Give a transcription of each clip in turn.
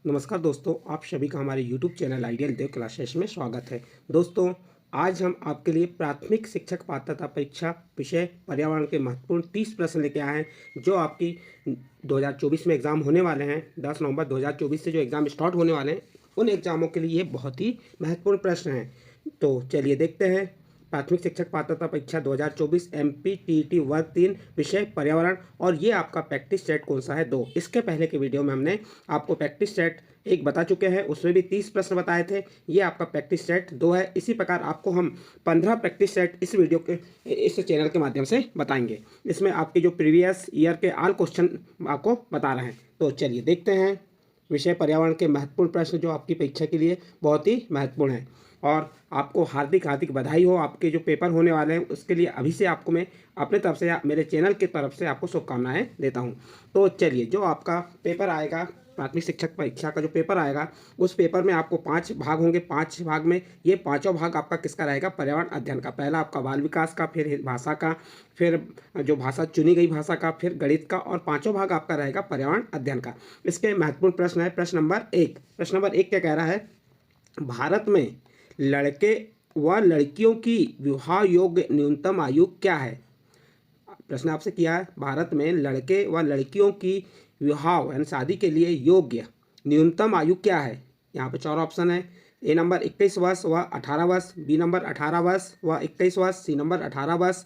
नमस्कार दोस्तों, आप सभी का हमारे YouTube चैनल आइडियल देव क्लासेस में स्वागत है। दोस्तों, आज हम आपके लिए प्राथमिक शिक्षक पात्रता परीक्षा विषय पर्यावरण के महत्वपूर्ण 30 प्रश्न लेके आए हैं, जो आपकी 2024 में एग्ज़ाम होने वाले हैं। 10 नवंबर 2024 से जो एग्ज़ाम स्टार्ट होने वाले हैं, उन एग्ज़ामों के लिए ये बहुत ही महत्वपूर्ण प्रश्न हैं। तो चलिए देखते हैं। प्राथमिक शिक्षक पात्रता परीक्षा 2024 MPTET वर्ग 3 विषय पर्यावरण, और ये आपका प्रैक्टिस सेट कौन सा है? 2। इसके पहले के वीडियो में हमने आपको प्रैक्टिस सेट 1 बता चुके हैं, उसमें भी 30 प्रश्न बताए थे। ये आपका प्रैक्टिस सेट 2 है। इसी प्रकार आपको हम 15 प्रैक्टिस सेट इस वीडियो के इस चैनल के माध्यम से बताएंगे। इसमें आपके जो प्रीवियस ईयर के ऑल क्वेश्चन आपको बता रहे हैं। तो चलिए देखते हैं। विषय पर्यावरण के महत्वपूर्ण प्रश्न जो आपकी परीक्षा के लिए बहुत ही महत्वपूर्ण है, और आपको हार्दिक हार्दिक बधाई हो। आपके जो पेपर होने वाले हैं उसके लिए अभी से आपको मैं अपने तरफ से या मेरे चैनल की तरफ से आपको शुभकामनाएं देता हूं। तो चलिए, जो आपका पेपर आएगा, प्राथमिक शिक्षक परीक्षा का जो पेपर आएगा, उस पेपर में आपको 5 भाग होंगे। 5 भाग में ये पाँचों भाग आपका किसका रहेगा? पर्यावरण अध्ययन का। पहला आपका बाल विकास का, फिर भाषा का, फिर जो भाषा चुनी गई भाषा का, फिर गणित का, और पाँचों भाग आपका रहेगा पर्यावरण अध्ययन का। इसके महत्वपूर्ण प्रश्न है। प्रश्न नंबर 1। प्रश्न नंबर 1 क्या कह रहा है? भारत में लड़के व लड़कियों की विवाह योग्य न्यूनतम आयु क्या है? प्रश्न आपसे किया है, भारत में लड़के व लड़कियों की विवाह यानी शादी के लिए योग्य न्यूनतम आयु क्या है? यहाँ पे 4 ऑप्शन है। ए नंबर 21 वर्ष व 18 वर्ष, बी नंबर 18 वर्ष व 21 वर्ष, सी नंबर 18 वर्ष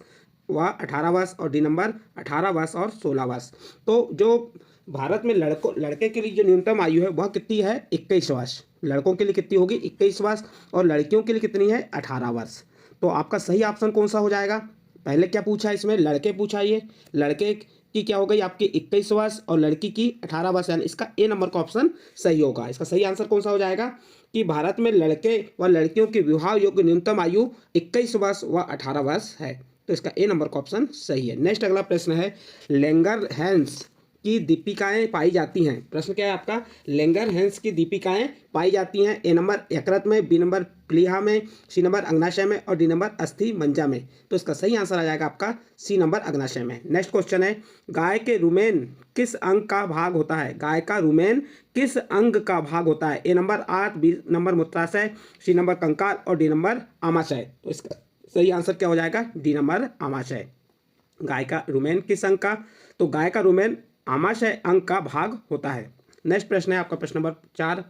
व 18 वर्ष, और डी नंबर 18 वर्ष और 16 वर्ष। तो जो भारत में लड़के के लिए जो न्यूनतम आयु है वह कितनी है? 21 वर्ष। लड़कों के लिए कितनी होगी? 21 वर्ष। और लड़कियों के लिए कितनी है? 18 वर्ष। तो आपका सही ऑप्शन कौन सा हो जाएगा? पहले क्या पूछा है इसमें? लड़के पूछा। ये लड़के की क्या हो गई आपकी? 21 वर्ष, और लड़की की 18 वर्ष, यानी इसका ए नंबर का ऑप्शन सही होगा। इसका सही आंसर कौन सा हो जाएगा? कि भारत में लड़के व लड़कियों की विवाह योग्य न्यूनतम आयु 21 वर्ष व 18 वर्ष है। तो इसका ए नंबर का ऑप्शन सही है। नेक्स्ट अगला प्रश्न है, लैंगरहैंस की दीपिकाएं पाई जाती हैं। प्रश्न क्या है आपका? लैंगरहैंस की दीपिकाएं पाई जाती हैं। ए नंबर यकृत में, बी नंबर प्लीहा में, सी नंबर अग्नाशय में, और डी नंबर अस्थि मंजा में। तो इसका सही आंसर आ जाएगा आपका सी नंबर अग्नाशय में। नेक्स्ट क्वेश्चन है, गाय के रुमेन किस अंग का भाग होता है? गाय का रुमेन किस अंग का भाग होता है? ए नंबर आंत, बी नंबर मूत्राशय, सी नंबर कंकाल, और डी नंबर आमाशय। तो इसका सही आंसर क्या हो जाएगा? D number आमाशय। गाय का रुमेन किस अंग का? तो गाय का रुमेन आमाशय अंग का भाग होता है। नेक्स्ट प्रश्न है आपका प्रश्न नंबर 4।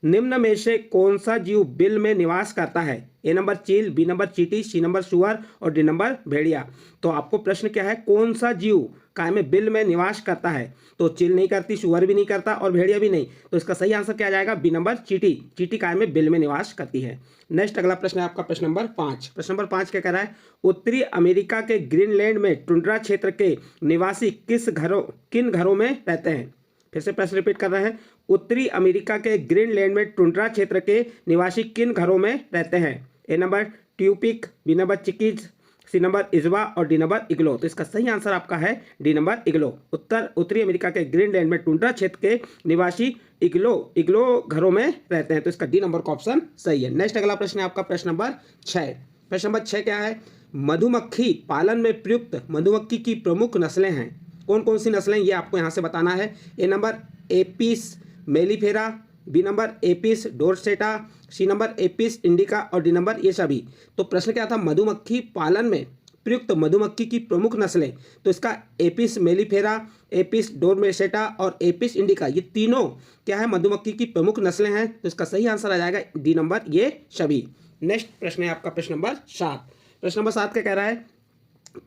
निम्न में से कौन सा जीव बिल में निवास करता है? ए नंबर चील, बी नंबर चींटी, सी नंबर सुअर, और डी नंबर भेड़िया। तो आपको प्रश्न क्या है? कौन सा जीव काय में बिल में निवास करता है? तो चील नहीं करती, सुअर भी नहीं करता, और भेड़िया भी नहीं। तो इसका सही आंसर क्या आ जाएगा? बी नंबर चींटी। चींटी काय में बिल में निवास करती है। नेक्स्ट अगला प्रश्न है आपका प्रश्न नंबर 5। प्रश्न नंबर 5 क्या कह रहा है? उत्तरी अमेरिका के ग्रीनलैंड में टुंड्रा क्षेत्र के निवासी किन घरों में रहते हैं? फिर से प्रश्न रिपीट कर रहे हैं। उत्तरी अमेरिका के ग्रीनलैंड में टुंड्रा क्षेत्र के निवासी किन घरों में रहते हैं? ए नंबर ट्यूपिक, बी नंबर चिकीज, सी नंबर इजवा, और डी नंबर इग्लो। तो इसका सही आंसर आपका है डी नंबर इग्लो। उत्तरी अमेरिका के ग्रीनलैंड में टुंड्रा क्षेत्र के निवासी इग्लो घरों में रहते हैं। तो इसका डी नंबर का ऑप्शन सही है। नेक्स्ट अगला प्रश्न है आपका प्रश्न नंबर 6। प्रश्न नंबर 6 क्या है? मधुमक्खी पालन में प्रयुक्त मधुमक्खी की प्रमुख नस्लें हैं। कौन कौन सी नस्लें, ये आपको यहाँ से बताना है। A number Apis mellifera, B number Apis dorsata, C number Apis indica, और डी नंबर ये सभी। तो प्रश्न क्या था? मधुमक्खी पालन में प्रयुक्त मधुमक्खी की प्रमुख नस्लें। तो इसका एपिस मेलिफेरा, एपिस डोरसेटा और एपिस इंडिका, ये तीनों क्या है? मधुमक्खी की प्रमुख नस्लें हैं। तो इसका सही आंसर आ जाएगा डी नंबर ये सभी। नेक्स्ट प्रश्न है आपका प्रश्न नंबर 7। प्रश्न नंबर 7 क्या कह रहा है?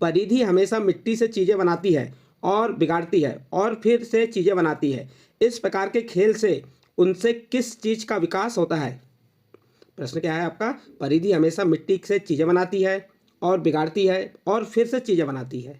परिधि हमेशा मिट्टी से चीजें बनाती है और बिगाड़ती है और फिर से चीजें बनाती है। इस प्रकार के खेल से उनसे किस चीज का विकास होता है? प्रश्न क्या है आपका? परिधि हमेशा मिट्टी से चीजें बनाती है और बिगाड़ती है और फिर से चीजें बनाती है।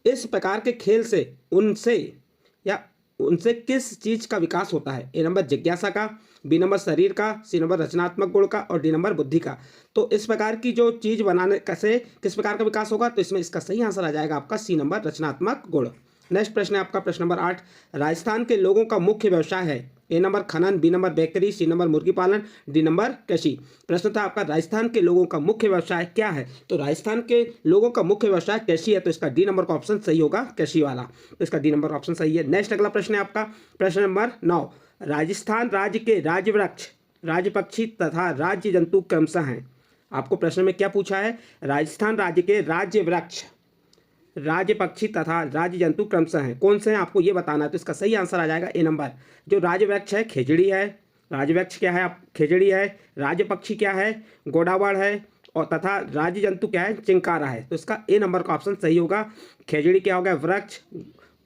इस प्रकार के खेल से उनसे किस चीज का विकास होता है? ए नंबर जिज्ञासा का, बी नंबर शरीर का, सी नंबर रचनात्मक गुण का, और डी नंबर बुद्धि का। तो इस प्रकार की जो चीज बनाने से किस प्रकार का विकास होगा? तो इसमें इसका सही आंसर आ जाएगा आपका सी नंबर रचनात्मक गुण। नेक्स्ट प्रश्न है आपका प्रश्न नंबर 8। राजस्थान के लोगों का मुख्य व्यवसाय है। ए नंबर खनन, B number bakery, C number मुर्गी पालन, डी नंबर कृषि। प्रश्न था आपका राजस्थान के लोगों का मुख्य व्यवसाय क्या है? तो राजस्थान के लोगों का मुख्य व्यवसाय कृषि है। तो इसका डी नंबर का ऑप्शन सही होगा, कृषि वाला। तो इसका डी नंबर ऑप्शन सही है। नेक्स्ट अगला प्रश्न है आपका प्रश्न नंबर 9। राजस्थान राज्य के राज्य वृक्ष, राज्य पक्षी तथा राज्य जंतु क्रमशः हैं। आपको प्रश्न में क्या पूछा है? राजस्थान राज्य के राज्य वृक्ष, राज्य पक्षी तथा राज्य जंतु क्रमशः हैं, कौन से हैं आपको ये बताना है। तो इसका सही आंसर आ जाएगा ए नंबर। जो राज्य वृक्ष है खेजड़ी है, राज्य वृक्ष क्या है? आप खेजड़ी है। राज्य पक्षी क्या है? गोडावड़ है। और तथा राज्य जंतु क्या है? चिंकारा है। तो इसका ए नंबर का ऑप्शन सही होगा। खेजड़ी क्या हो गया? वृक्ष,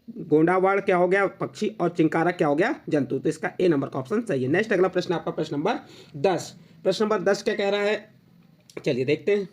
गोंडावाड़ क्या हो गया? पक्षी, और चिंकारा क्या हो गया? जंतु। तो इसका ए नंबर का ऑप्शन सही है। नेक्स्ट अगला प्रश्न आपका प्रश्न नंबर 10। प्रश्न नंबर 10 क्या कह रहा है? चलिए देखते हैं।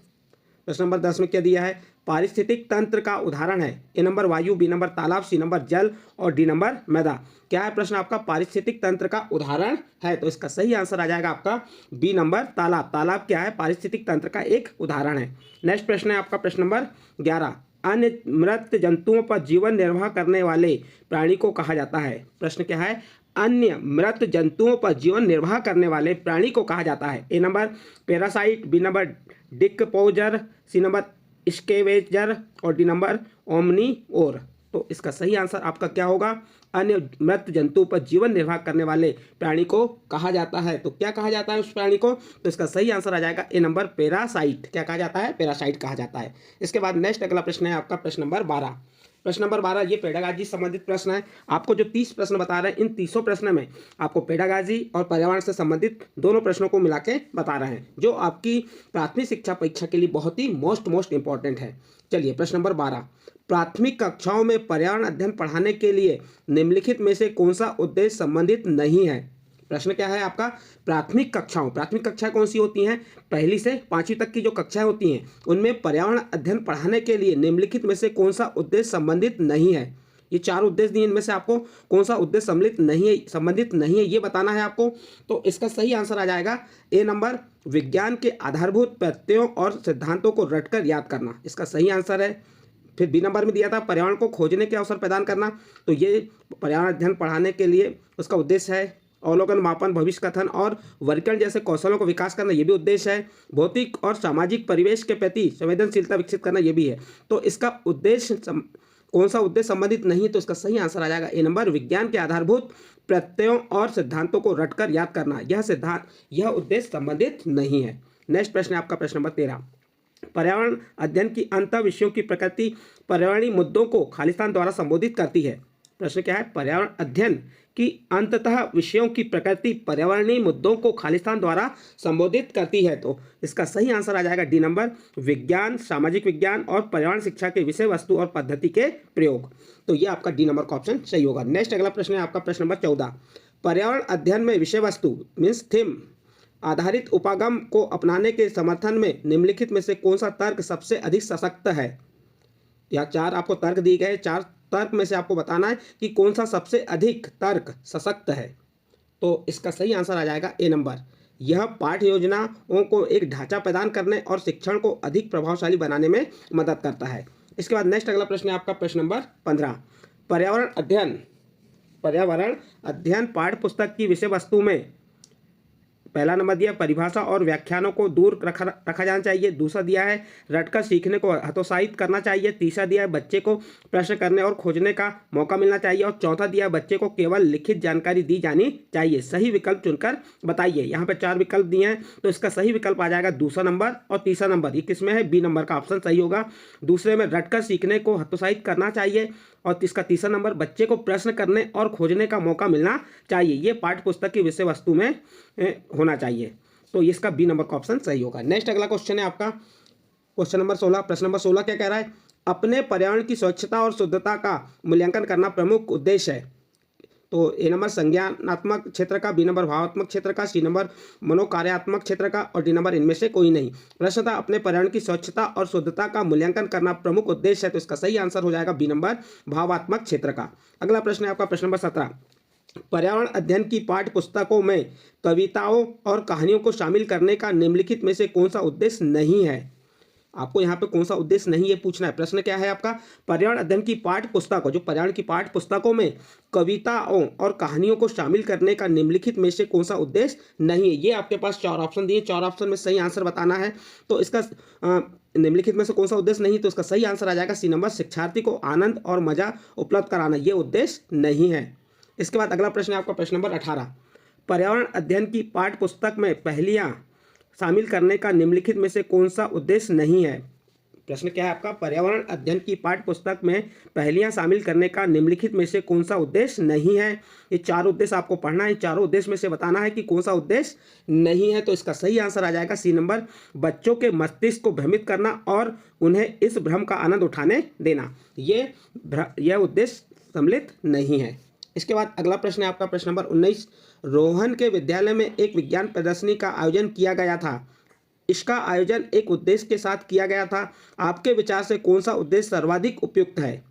प्रश्न नंबर 10 में क्या दिया है? पारिस्थितिक तंत्र का उदाहरण है। ए नंबर वायु, बी नंबर तालाब, सी नंबर जल और डी नंबर मृदा। क्या है प्रश्न आपका? पारिस्थितिक तंत्र का उदाहरण है। तो इसका सही आंसर आ जाएगा आपका बी नंबर तालाब। तालाब क्या है? पारिस्थितिक तंत्र का एक उदाहरण है। नेक्स्ट प्रश्न है आपका प्रश्न नंबर 11। अन्य मृत जंतुओं पर जीवन निर्वाह करने वाले प्राणी को कहा जाता है। प्रश्न क्या है? अन्य मृत जंतुओं पर जीवन निर्वाह करने वाले प्राणी को कहा जाता है। A number parasite, B number decomposer, C number scavenger और डी नंबर ओमनीओर। तो इसका सही आंसर आपका क्या होगा? अन्य मृत जंतु पर जीवन निर्वाह करने वाले प्राणी को कहा जाता है। तो क्या कहा जाता है उस प्राणी को? तो इसका सही आंसर आ जाएगा ए नंबर पैरासाइट। क्या कहा जाता है? पैरासाइट कहा जाता है। इसके बाद नेक्स्ट अगला प्रश्न है आपका प्रश्न नंबर 12। प्रश्न नंबर 12 ये पेडागाजी संबंधित प्रश्न है। आपको जो 30 प्रश्न बता रहे हैं, इन 30 प्रश्न में आपको पेडागाजी और पर्यावरण से संबंधित दोनों प्रश्नों को मिला के बता रहे हैं, जो आपकी प्राथमिक शिक्षा परीक्षा के लिए बहुत ही मोस्ट इंपॉर्टेंट है। चलिए प्रश्न नंबर 12। प्राथमिक कक्षाओं में पर्यावरण अध्ययन पढ़ाने के लिए निम्नलिखित में से कौन सा उद्देश्य संबंधित नहीं है? प्रश्न क्या है आपका? प्राथमिक कक्षाएं कौन सी होती हैं? पहली से 5वीं तक की जो कक्षाएं होती हैं, उनमें पर्यावरण अध्ययन पढ़ाने के लिए निम्नलिखित में से कौन सा उद्देश्य संबंधित नहीं है? ये 4 उद्देश्य दिए, इनमें से आपको कौन सा उद्देश्य संबंधित नहीं है ये बताना है आपको। तो इसका सही आंसर आ जाएगा ए नंबर विज्ञान के आधारभूत प्रत्ययों और सिद्धांतों को रटकर याद करना। इसका सही आंसर है। फिर बी नंबर में दिया था पर्यावरण को खोजने के अवसर प्रदान करना। तो ये पर्यावरण अध्ययन पढ़ाने के लिए उसका उद्देश्य है। अवलोकन, मापन, भविष्य कथन और वर्गीकरण जैसे कौशलों को विकास करना, ये भी उद्देश्य है। भौतिक और सामाजिक परिवेश के प्रति संवेदनशीलता विकसित करना, ये भी है। तो इसका उद्देश्य कौन सा उद्देश्य संबंधित नहीं है? तो इसका सही आंसर आ जाएगा ए नंबर विज्ञान के आधारभूत प्रत्ययों और सिद्धांतों को रटकर याद करना। यह उद्देश्य संबंधित नहीं है। नेक्स्ट प्रश्न है आपका प्रश्न नंबर 13। पर्यावरण अध्ययन की अंतः विषयों की प्रकृति पर्यावरणीय मुद्दों को खालिस्तान द्वारा संबोधित करती है। प्रश्न क्या है? पर्यावरण अध्ययन की अंततः विषयों की प्रकृति पर्यावरणीय मुद्दों को खालिस्तान द्वारा संबोधित करती है। तो इसका सही आंसर आ जाएगा डी नंबर विज्ञान, सामाजिक विज्ञान और पर्यावरण शिक्षा के विषय वस्तु और पद्धति के प्रयोग। तो ये आपका डी नंबर का ऑप्शन सही होगा। नेक्स्ट अगला प्रश्न है आपका प्रश्न नंबर 14। पर्यावरण अध्ययन में विषय वस्तु मीन्स थीम आधारित उपागम को अपनाने के समर्थन में निम्नलिखित में से कौन सा तर्क सबसे अधिक सशक्त है? या 4 आपको तर्क दिए गए, 4 तर्क में से आपको बताना है कि कौन सा सबसे अधिक तर्क सशक्त है। तो इसका सही आंसर आ जाएगा ए नंबर। यह पाठ्य योजनाओं को एक ढांचा प्रदान करने और शिक्षण को अधिक प्रभावशाली बनाने में मदद करता है। इसके बाद नेक्स्ट अगला प्रश्न है आपका प्रश्न नंबर 15। पर्यावरण अध्ययन पाठ्य पुस्तक की विषय वस्तु में पहला नंबर दिया परिभाषा और व्याख्यानों को दूर रखा जाना चाहिए। दूसरा दिया है रटकर सीखने को हतोत्साहित करना चाहिए। तीसरा दिया है बच्चे को प्रश्न करने और खोजने का मौका मिलना चाहिए। और चौथा दिया है बच्चे को केवल लिखित जानकारी दी जानी चाहिए। सही विकल्प चुनकर बताइए। यहाँ पे 4 विकल्प दिए हैं, तो इसका सही विकल्प आ जाएगा दूसरा नंबर और तीसरा नंबर। ये किसमें है? बी नंबर का ऑप्शन सही होगा। दूसरे में रटकर सीखने को हतोत्साहित करना चाहिए और इसका तीसरा नंबर बच्चे को प्रश्न करने और खोजने का मौका मिलना चाहिए। ये पाठ्य पुस्तक की विषय वस्तु में होना चाहिए। तो इसका बी नंबर का ऑप्शन सही होगा। नेक्स्ट अगला क्वेश्चन है आपका क्वेश्चन नंबर 16। प्रश्न नंबर 16 क्या कह रहा है? अपने पर्यावरण की स्वच्छता और शुद्धता का मूल्यांकन करना प्रमुख उद्देश्य है। तो ए नंबर संज्ञानात्मक क्षेत्र का, बी नंबर भावात्मक क्षेत्र का, सी नंबर मनोकार्यात्मक क्षेत्र का और डी नंबर इनमें से कोई नहीं। प्रश्न था अपने पर्यावरण की स्वच्छता और शुद्धता का मूल्यांकन करना प्रमुख उद्देश्य है। तो इसका सही आंसर हो जाएगा बी नंबर भावात्मक क्षेत्र का। अगला प्रश्न है आपका प्रश्न नंबर 17। पर्यावरण अध्ययन की पाठ्य पुस्तकों में कविताओं और कहानियों को शामिल करने का निम्नलिखित में से कौन सा उद्देश्य नहीं है? आपको यहाँ पे कौन सा उद्देश्य नहीं है पूछना है। प्रश्न क्या है आपका? पर्यावरण अध्ययन की पाठ्य पुस्तकों, जो पर्यावरण की पाठ्य पुस्तकों में कविताओं और कहानियों को शामिल करने का निम्नलिखित में से कौन सा उद्देश्य नहीं है। ये आपके पास 4 ऑप्शन दिए, 4 ऑप्शन में सही आंसर बताना है। तो इसका निम्नलिखित में से कौन सा उद्देश्य नहीं, तो इसका सही आंसर आ जाएगा सी नंबर शिक्षार्थी को आनंद और मजा उपलब्ध कराना। ये उद्देश्य नहीं है। इसके बाद अगला प्रश्न है आपका प्रश्न नंबर 18। पर्यावरण अध्ययन की पाठ्य पुस्तक में पहेलियाँ शामिल करने का निम्नलिखित में से कौन सा उद्देश्य नहीं है। प्रश्न क्या है आपका, पर्यावरण अध्ययन की पाठ्य पुस्तक में पहेलियां शामिल करने का निम्नलिखित में से कौन सा उद्देश्य नहीं है। ये चार उद्देश्य आपको पढ़ना है, चारों उद्देश्य में से बताना है कि कौन सा उद्देश्य नहीं है। तो इसका सही आंसर आ जाएगा सी नंबर, बच्चों के मस्तिष्क को भ्रमित करना और उन्हें इस भ्रम का आनंद उठाने देना, यह उद्देश्य सम्मिलित नहीं है। इसके बाद अगला प्रश्न है आपका प्रश्न नंबर 19। रोहन के विद्यालय में एक विज्ञान प्रदर्शनी का आयोजन किया गया था। इसका आयोजन एक उद्देश्य के साथ किया गया था। आपके विचार से कौन सा उद्देश्य सर्वाधिक उपयुक्त है।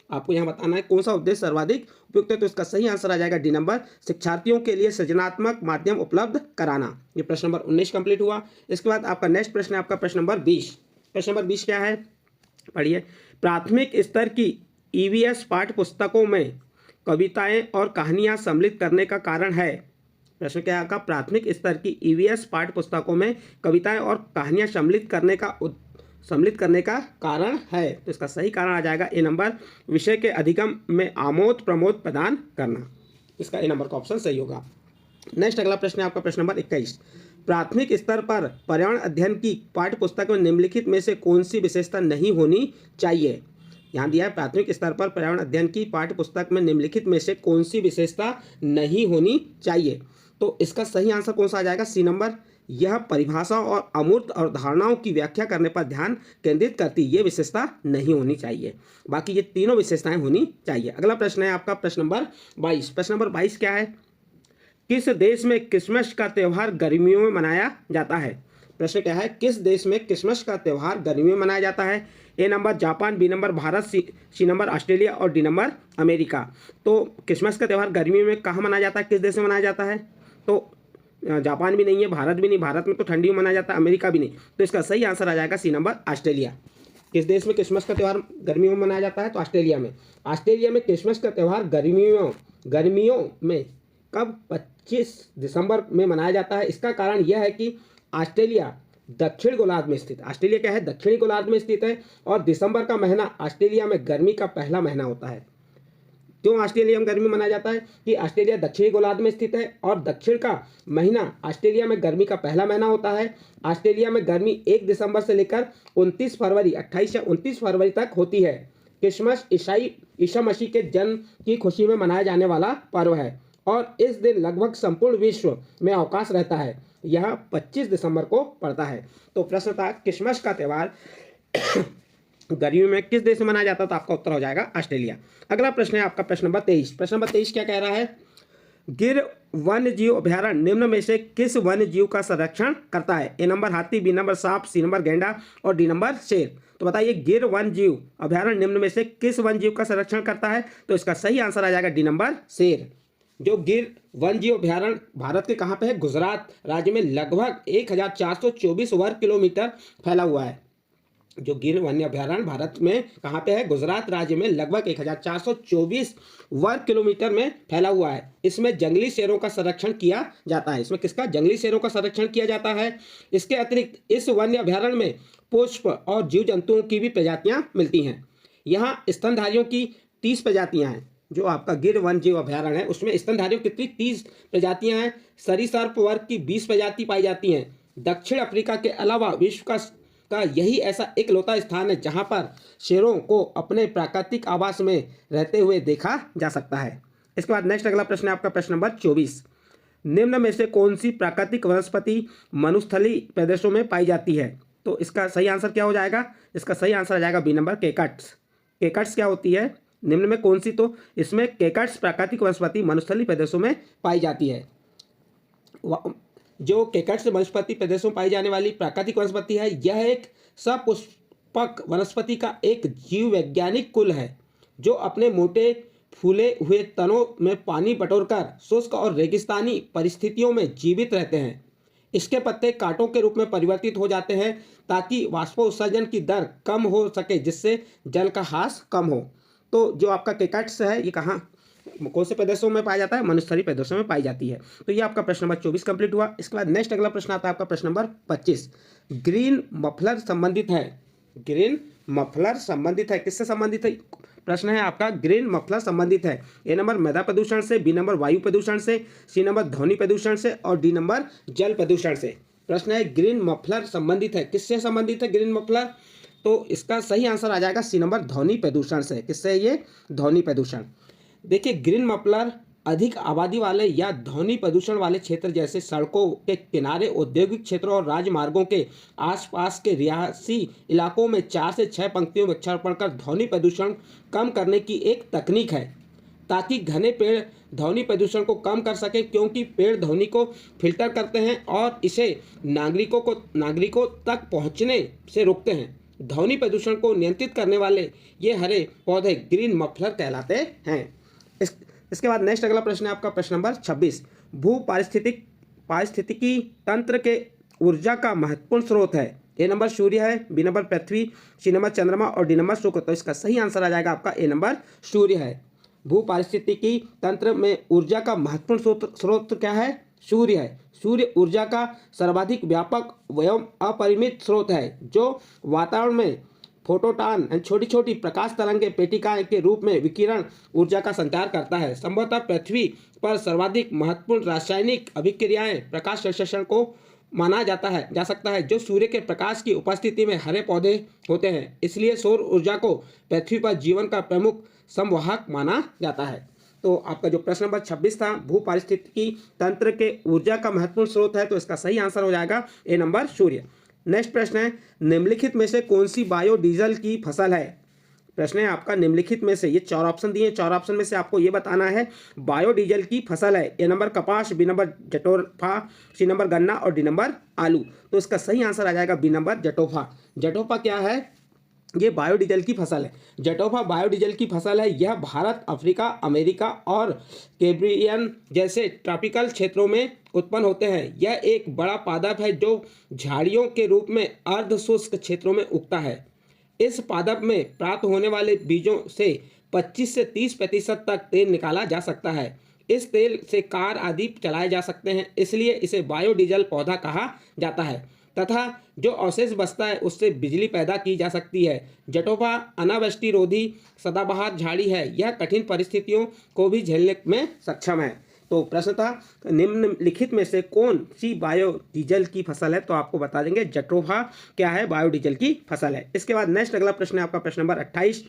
आपको यहाँ बताना है कौन सा उद्देश्य सर्वाधिक उपयुक्त है। तो इसका सही आंसर आ जाएगा डी नंबर, शिक्षार्थियों के लिए सृजनात्मक माध्यम उपलब्ध कराना। ये प्रश्न नंबर 19 कंप्लीट हुआ। इसके बाद आपका नेक्स्ट प्रश्न है आपका प्रश्न नंबर 20। प्रश्न नंबर 20 क्या है, पढ़िए। प्राथमिक स्तर की ईवीएस पाठ्य पुस्तकों में कविताएं और कहानियां सम्मिलित करने का कारण है। प्रश्न क्या है, प्राथमिक स्तर की ईवीएस पाठ्य पुस्तकों में कविताएं और कहानियां सम्मिलित करने का कारण है। तो इसका सही कारण आ जाएगा ए नंबर, विषय के अधिगम में आमोद प्रमोद प्रदान करना। इसका ए नंबर का ऑप्शन सही होगा। नेक्स्ट अगला प्रश्न है आपका प्रश्न नंबर 21। प्राथमिक स्तर पर पर्यावरण अध्ययन की पाठ्य पुस्तक में निम्नलिखित में से कौन सी विशेषता नहीं होनी चाहिए। यहाँ दिया है प्राथमिक स्तर पर पर्यावरण अध्ययन की पाठ्य पुस्तक में निम्नलिखित में से कौन सी विशेषता नहीं होनी चाहिए। तो इसका सही आंसर कौन सा आ जाएगा, सी नंबर, यह परिभाषा और अमूर्त और धारणाओं की व्याख्या करने पर ध्यान केंद्रित करती, ये विशेषता नहीं होनी चाहिए। बाकी ये तीनों विशेषताएं होनी चाहिए। अगला प्रश्न है आपका प्रश्न नंबर 22। प्रश्न नंबर 22 क्या है, किस देश में क्रिसमस का त्यौहार गर्मियों में मनाया जाता है। प्रश्न क्या है, किस देश में क्रिसमस का त्यौहार गर्मियों में मनाया जाता है। A number Japan, B number Bharat, C number Australia और डी नंबर अमेरिका। तो क्रिसमस का त्यौहार गर्मियों में कहाँ मनाया जाता है, किस देश में मनाया जाता है। तो जापान भी नहीं है, भारत भी नहीं, भारत में तो ठंडी में मनाया जाता है, अमेरिका भी नहीं। तो इसका सही आंसर आ जाएगा सी नंबर, ऑस्ट्रेलिया। किस देश में क्रिसमस का त्यौहार गर्मियों में मनाया जाता है, तो ऑस्ट्रेलिया में। ऑस्ट्रेलिया में क्रिसमस का त्यौहार गर्मियों में कब 25 दिसंबर में मनाया जाता है। इसका कारण यह है कि ऑस्ट्रेलिया दक्षिण गोलार्ध में स्थित, ऑस्ट्रेलिया क्या है, दक्षिणी गोलार्ध में स्थित है और दिसंबर का महीना ऑस्ट्रेलिया में गर्मी का पहला महीना होता है। क्यों ऑस्ट्रेलिया में गर्मी मनाया जाता है कि ऑस्ट्रेलिया दक्षिणी गोलार्ध में स्थित है और दक्षिण का महीना ऑस्ट्रेलिया में गर्मी का पहला महीना होता है। ऑस्ट्रेलिया में गर्मी 1 दिसंबर से लेकर 29 फरवरी 28 या 29 फरवरी तक होती है। क्रिसमस ईसा मसीह के जन्म की खुशी में मनाया जाने वाला पर्व है और इस दिन लगभग संपूर्ण विश्व में अवकाश रहता है। यह 25 दिसंबर को पड़ता है। तो प्रश्न था क्रिसमस का त्यौहार गर्मियों में किस देश में मनाया जाता है, तो आपका उत्तर हो जाएगा ऑस्ट्रेलिया। अगला प्रश्न है आपका प्रश्न नंबर 23। प्रश्न नंबर 23 क्या कह रहा है, गिर वन्य जीव अभयारण्य निम्न में से किस वन्य जीव का संरक्षण करता है। ए नंबर हाथी, बी नंबर सांप, सी नंबर गैंडा और डी नंबर शेर। तो बताइए गिर वन्य जीव अभयारण्य निम्न में से किस वन्य जीव का संरक्षण करता है। तो इसका सही आंसर आ जाएगा डी नंबर शेर। जो गिर वन्य जीव अभयारण्य भारत के कहाँ पे है, गुजरात राज्य में लगभग 1424 वर्ग किलोमीटर फैला हुआ है। जो गिर वन्य अभयारण्य भारत में कहाँ पे है, गुजरात राज्य में लगभग 1424 वर्ग किलोमीटर में फैला हुआ है। इसमें जंगली शेरों का संरक्षण किया जाता है। इसमें किसका, जंगली शेरों का संरक्षण किया जाता है। इसके अतिरिक्त इस वन्य अभयारण्य में पुष्प और जीव जंतुओं की भी प्रजातियां मिलती हैं। यहाँ स्तनधारियों की 30 प्रजातियां हैं। जो आपका गिर वन्य जीव अभयारण्य है उसमें स्तनधारियों की कितनी 30 प्रजातियां हैं। सरीसृप वर्ग की 20 प्रजाति पाई जाती हैं। दक्षिण अफ्रीका के अलावा विश्व का यही ऐसा इकलौता स्थान है जहां पर शेरों को अपने प्राकृतिक आवास में रहते हुए देखा जा सकता है। इसके बाद नेक्स्ट अगला प्रश्न है आपका प्रश्न नंबर 24। निम्न में से कौन सी प्राकृतिक वनस्पति मरुस्थलीय प्रदेशों में पाई जाती है। तो इसका सही आंसर क्या हो जाएगा, इसका सही आंसर आ जाएगा बी नंबर केकट्स। केकट्स क्या होती है, निम्न में कौन सी, तो इसमें केकट्स प्राकृतिक वनस्पति मरुस्थलीय प्रदेशों में पाई जाती है। जो केकट्स वनस्पति प्रदेशों में पाई जाने वाली प्राकृतिक वनस्पति है, यह एक सपुष्पक वनस्पति का एक जीव वैज्ञानिक कुल है जो अपने मोटे फूले हुए तनों में पानी बटोरकर शुष्क और रेगिस्तानी परिस्थितियों में जीवित रहते हैं। इसके पत्ते कांटों के रूप में परिवर्तित हो जाते हैं ताकि वाष्पोत्सर्जन की दर कम हो सके, जिससे जल का ह्रास कम हो। तो जो आपका केकट्स है ये कहाँ, कौन से प्रदेशों में पाया जाता है, मरुस्थलीय प्रदेशों में पाई जाती है। तो ये आपका प्रश्न नंबर 24 कंप्लीट हुआ। इसके बाद नेक्स्ट अगला प्रश्न आता है आपका प्रश्न नंबर 25। ग्रीन मफलर संबंधित है। ग्रीन मफलर संबंधित है, किससे संबंधित है, प्रश्न है आपका ग्रीन मफलर संबंधित है। ए नंबर मृदा प्रदूषण से, बी नंबर वायु प्रदूषण से, सी नंबर ध्वनि प्रदूषण से और डी नंबर जल प्रदूषण से। प्रश्न है ग्रीन मफलर संबंधित है, किससे संबंधित है ग्रीन मफलर? तो इसका सही आंसर आ जाएगा सी नंबर ध्वनि प्रदूषण से। किससे? ये ध्वनि प्रदूषण। देखिए ग्रीन मफलर अधिक आबादी वाले या ध्वनि प्रदूषण वाले क्षेत्र जैसे सड़कों के किनारे, औद्योगिक क्षेत्रों और राजमार्गों के आसपास के रिहायशी इलाकों में 4 से 6 पंक्तियों में वृक्षारोपण कर ध्वनि प्रदूषण कम करने की एक तकनीक है, ताकि घने पेड़ ध्वनि प्रदूषण को कम कर सके, क्योंकि पेड़ ध्वनि को फिल्टर करते हैं और इसे नागरिकों तक पहुंचने से रोकते हैं। ध्वनि प्रदूषण को नियंत्रित करने वाले ये हरे पौधे ग्रीन मफलर कहलाते हैं। इसके बाद नेक्स्ट अगला प्रश्न है आपका प्रश्न नंबर 26। भू पारिस्थितिकी तंत्र के ऊर्जा का महत्वपूर्ण स्रोत है। ए नंबर सूर्य है, बी नंबर पृथ्वी, सी नंबर चंद्रमा और डी नंबर शुक्र। तो इसका सही आंसर आ जाएगा आपका ए नंबर सूर्य है। भू पारिस्थितिकी तंत्र में ऊर्जा का महत्वपूर्ण स्रोत क्या है? सूर्य है। सूर्य ऊर्जा का सर्वाधिक व्यापक एवं अपरिमित स्रोत है, जो वातावरण में फोटोटॉन छोटी छोटी प्रकाश तरंगे पेटिकाएं के रूप में विकिरण ऊर्जा का संचार करता है। संभवतः पृथ्वी पर सर्वाधिक महत्वपूर्ण रासायनिक अभिक्रियाएं प्रकाश संश्लेषण को माना जा सकता है, जो सूर्य के प्रकाश की उपस्थिति में हरे पौधे होते हैं। इसलिए सौर ऊर्जा को पृथ्वी पर जीवन का प्रमुख संवाहक माना जाता है। तो आपका जो प्रश्न नंबर 26 था, भू पारिस्थितिकी तंत्र के ऊर्जा का महत्वपूर्ण स्रोत है, तो इसका सही आंसर हो जाएगा ए नंबर सूर्य। नेक्स्ट प्रश्न है निम्नलिखित में से कौन सी बायोडीजल की फसल है? प्रश्न है आपका निम्नलिखित में से, ये 4 ऑप्शन दिए, 4 ऑप्शन में से आपको ये बताना है बायोडीजल की फसल है। ए नंबर कपास, बी नंबर जटोफा, सी नंबर गन्ना और डी नंबर आलू। तो इसका सही आंसर आ जाएगा बी नंबर जटोफा। जटोफा क्या है? ये बायोडीजल की फसल है। जटोफा बायोडीजल की फसल है। यह भारत, अफ्रीका, अमेरिका और कैरिबियन जैसे ट्रॉपिकल क्षेत्रों में उत्पन्न होते हैं। यह एक बड़ा पादप है जो झाड़ियों के रूप में अर्ध शुष्क क्षेत्रों में उगता है। इस पादप में प्राप्त होने वाले बीजों से 25 से 30% तक तेल निकाला जा सकता है। इस तेल से कार आदि चलाए जा सकते हैं, इसलिए इसे बायोडीजल पौधा कहा जाता है तथा जो अवशेष बचता है उससे बिजली पैदा की जा सकती है। जटोफा अनावृष्टि रोधी सदाबहार झाड़ी है। यह कठिन परिस्थितियों को भी झेलने में सक्षम है। तो प्रश्न था निम्नलिखित में से कौन सी बायोडीजल की फसल है? तो आपको बता देंगे जटोफा क्या है, बायोडीजल की फसल है। इसके बाद नेक्स्ट अगला प्रश्न है आपका प्रश्न नंबर 28।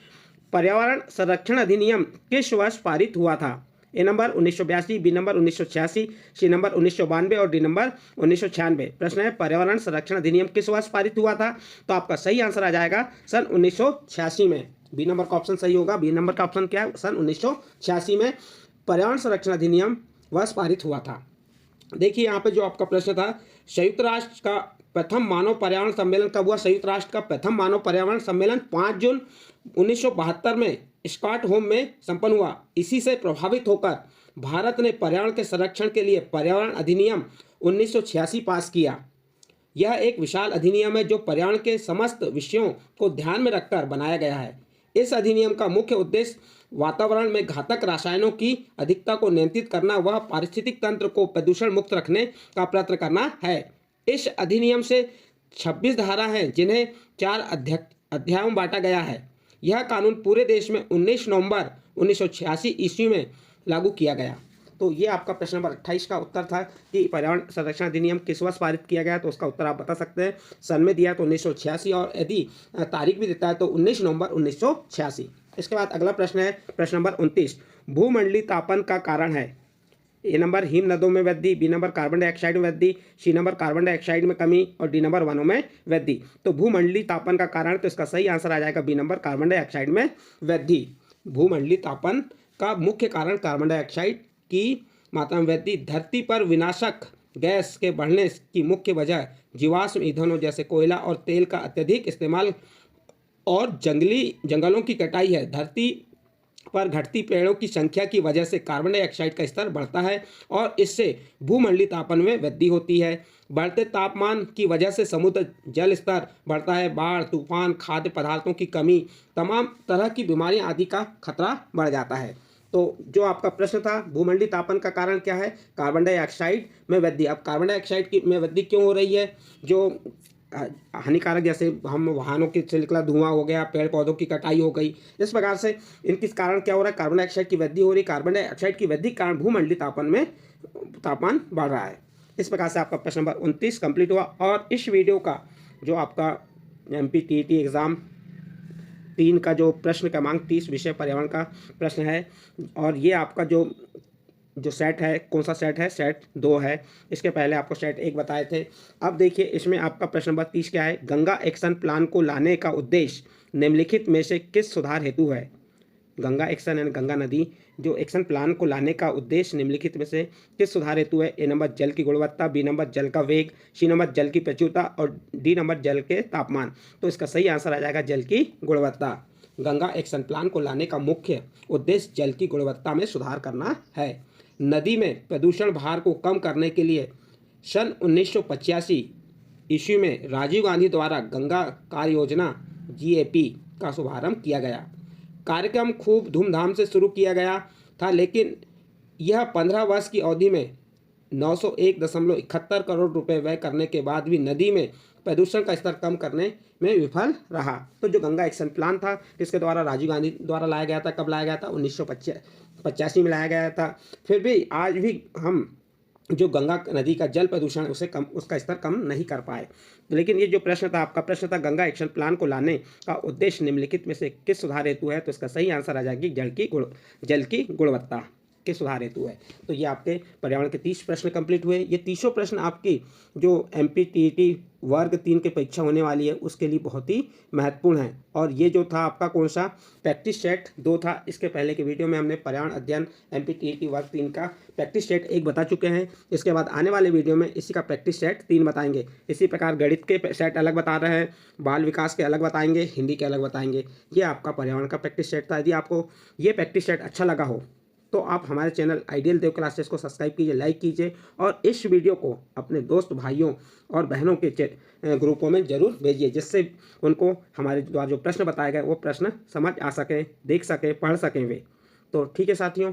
पर्यावरण संरक्षण अधिनियम किस वर्ष पारित हुआ था? A number 1982, B number 1986, C number 1992 और डी नंबर 1996। प्रश्न है पर्यावरण संरक्षण अधिनियम किस वर्ष पारित हुआ था? तो आपका सही आंसर आ जाएगा सन 1986 में। बी नंबर का ऑप्शन सही होगा। बी नंबर का ऑप्शन क्या है? सन 1986 में पर्यावरण संरक्षण अधिनियम वर्ष पारित हुआ था। देखिए यहाँ पे जो आपका प्रश्न था, संयुक्त राष्ट्र का प्रथम मानव पर्यावरण सम्मेलन कब हुआ? संयुक्त राष्ट्र का प्रथम मानव पर्यावरण सम्मेलन 5 जून 1972 में स्टॉकहोम में संपन्न हुआ। इसी से प्रभावित होकर भारत ने पर्यावरण के संरक्षण के लिए पर्यावरण अधिनियम 1986 पास किया। यह एक विशाल अधिनियम है जो पर्यावरण के समस्त विषयों को ध्यान में रखकर बनाया गया है। इस अधिनियम का मुख्य उद्देश्य वातावरण में घातक रसायनों की अधिकता को नियंत्रित करना व पारिस्थितिक तंत्र को प्रदूषण मुक्त रखने का प्रयत्न करना है। इस अधिनियम से 26 धारा हैं जिन्हें 4 अध्यायों में बांटा गया है। यह कानून पूरे देश में 19 नवंबर 1986 ईस्वी में लागू किया गया। तो ये आपका प्रश्न नंबर 28 का उत्तर था कि पर्यावरण संरक्षण अधिनियम किस वर्ष पारित किया गया। तो उसका उत्तर आप बता सकते हैं। सन में दिया तो 1986 और यदि तारीख भी देता है तो 19 नवंबर 1986। इसके बाद अगला प्रश्न है प्रश्न नंबर 29। भूमंडलीय तापन का कारण है? ए नंबर हिम नदों में वृद्धि, बी नंबर कार्बन डाइऑक्साइड में वृद्धि, सी नंबर कार्बन डाइऑक्साइड में कमी और डी नंबर वनों में वृद्धि। तो भूमंडलीय तापन का कारण, तो इसका सही आंसर आ जाएगा बी नंबर कार्बन डाइऑक्साइड में वृद्धि। भूमंडलीय तापन का मुख्य कारण कार्बन डाइऑक्साइड की मात्रा में वृद्धि। धरती पर विनाशक गैस के बढ़ने की मुख्य वजह जीवाश्म ईंधनों जैसे कोयला और तेल का अत्यधिक इस्तेमाल और जंगलों की कटाई है। धरती पर घटती पेड़ों की संख्या की वजह से कार्बन डाइऑक्साइड का स्तर बढ़ता है और इससे भूमंडलीय तापन में वृद्धि होती है। बढ़ते तापमान की वजह से समुद्र जल स्तर बढ़ता है। बाढ़, तूफान, खाद्य पदार्थों की कमी, तमाम तरह की बीमारियां आदि का खतरा बढ़ जाता है। तो जो आपका प्रश्न था भूमंडलीय तापन का कारण क्या है? कार्बन डाइऑक्साइड में वृद्धि। अब कार्बन डाइऑक्साइड की में वृद्धि क्यों हो रही है? जो हानिकारक, जैसे हम वाहनों के से निकला धुआं हो गया, पेड़ पौधों की कटाई हो गई। इस प्रकार से इनके कारण क्या हो रहा है, कार्बन डाइऑक्साइड की वृद्धि हो रही है। कार्बन डाइऑक्साइड की वृद्धि के कारण भूमंडलीय तापमान बढ़ रहा है। इस प्रकार से आपका प्रश्न नंबर 29 कंप्लीट हुआ। और इस वीडियो का जो आपका MPTET एग्ज़ाम 3 का जो प्रश्न क्रमांक 30 विषय पर्यावरण का प्रश्न है, और ये आपका जो सेट है, कौन सा सेट है, सेट 2 है। इसके पहले आपको सेट 1 बताए थे। अब देखिए इसमें आपका प्रश्न नंबर 30 क्या है, गंगा एक्शन प्लान को लाने का उद्देश्य निम्नलिखित में से किस सुधार हेतु है। गंगा एक्शन यानी गंगा नदी जो एक्शन प्लान को लाने का उद्देश्य निम्नलिखित में से किस सुधार हेतु है। ए नंबर जल की गुणवत्ता, बी नंबर जल का वेग, सी नंबर जल की प्रचुरता और डी नंबर जल के तापमान। तो इसका सही आंसर आ जाएगा जल की गुणवत्ता। गंगा एक्शन प्लान को लाने का मुख्य उद्देश्य जल की गुणवत्ता में सुधार करना है। नदी में प्रदूषण भार को कम करने के लिए सन 1985 ईस्वी में राजीव गांधी द्वारा गंगा कार्य योजना GAP का शुभारंभ किया गया। कार्यक्रम खूब धूमधाम से शुरू किया गया था, लेकिन यह 15 वर्ष की अवधि में 901.71 करोड़ रुपए व्यय करने के बाद भी नदी में प्रदूषण का स्तर कम करने में विफल रहा। तो जो गंगा एक्शन प्लान था, इसके द्वारा राजीव गांधी द्वारा लाया गया था। कब लाया गया था? 1985 में लाया गया था। फिर भी आज भी हम जो गंगा नदी का जल प्रदूषण उसे कम, उसका स्तर कम नहीं कर पाए। लेकिन ये जो प्रश्न था, आपका प्रश्न था गंगा एक्शन प्लान को लाने का उद्देश्य निम्नलिखित में से किस सुधार हेतु है। तो इसका सही आंसर आ जाएगी जल की गुणवत्ता के सुधार हेतु है। तो ये आपके पर्यावरण के 30 प्रश्न कंप्लीट हुए। ये 30 प्रश्न आपकी जो MPTET वर्ग 3 की परीक्षा होने वाली है उसके लिए बहुत ही महत्वपूर्ण है। और ये जो था आपका कौन सा, प्रैक्टिस सेट 2 था। इसके पहले के वीडियो में हमने पर्यावरण अध्ययन MPTET वर्ग 3 का प्रैक्टिस सेट 1 बता चुके हैं। इसके बाद आने वाले वीडियो में इसी का प्रैक्टिस सेट 3 बताएंगे। इसी प्रकार गणित के सेट अलग बता रहे हैं, बाल विकास के अलग बताएंगे, हिंदी के अलग बताएंगे। ये आपका पर्यावरण का प्रैक्टिस सेट था। यदि आपको ये प्रैक्टिस सेट अच्छा लगा हो तो आप हमारे चैनल आइडियल देव क्लासेस को सब्सक्राइब कीजिए, लाइक कीजिए और इस वीडियो को अपने दोस्त भाइयों और बहनों के ग्रुपों में ज़रूर भेजिए, जिससे उनको हमारे द्वारा जो प्रश्न बताए गए वो प्रश्न समझ आ सकें, देख सकें, पढ़ सकें वे। तो ठीक है साथियों।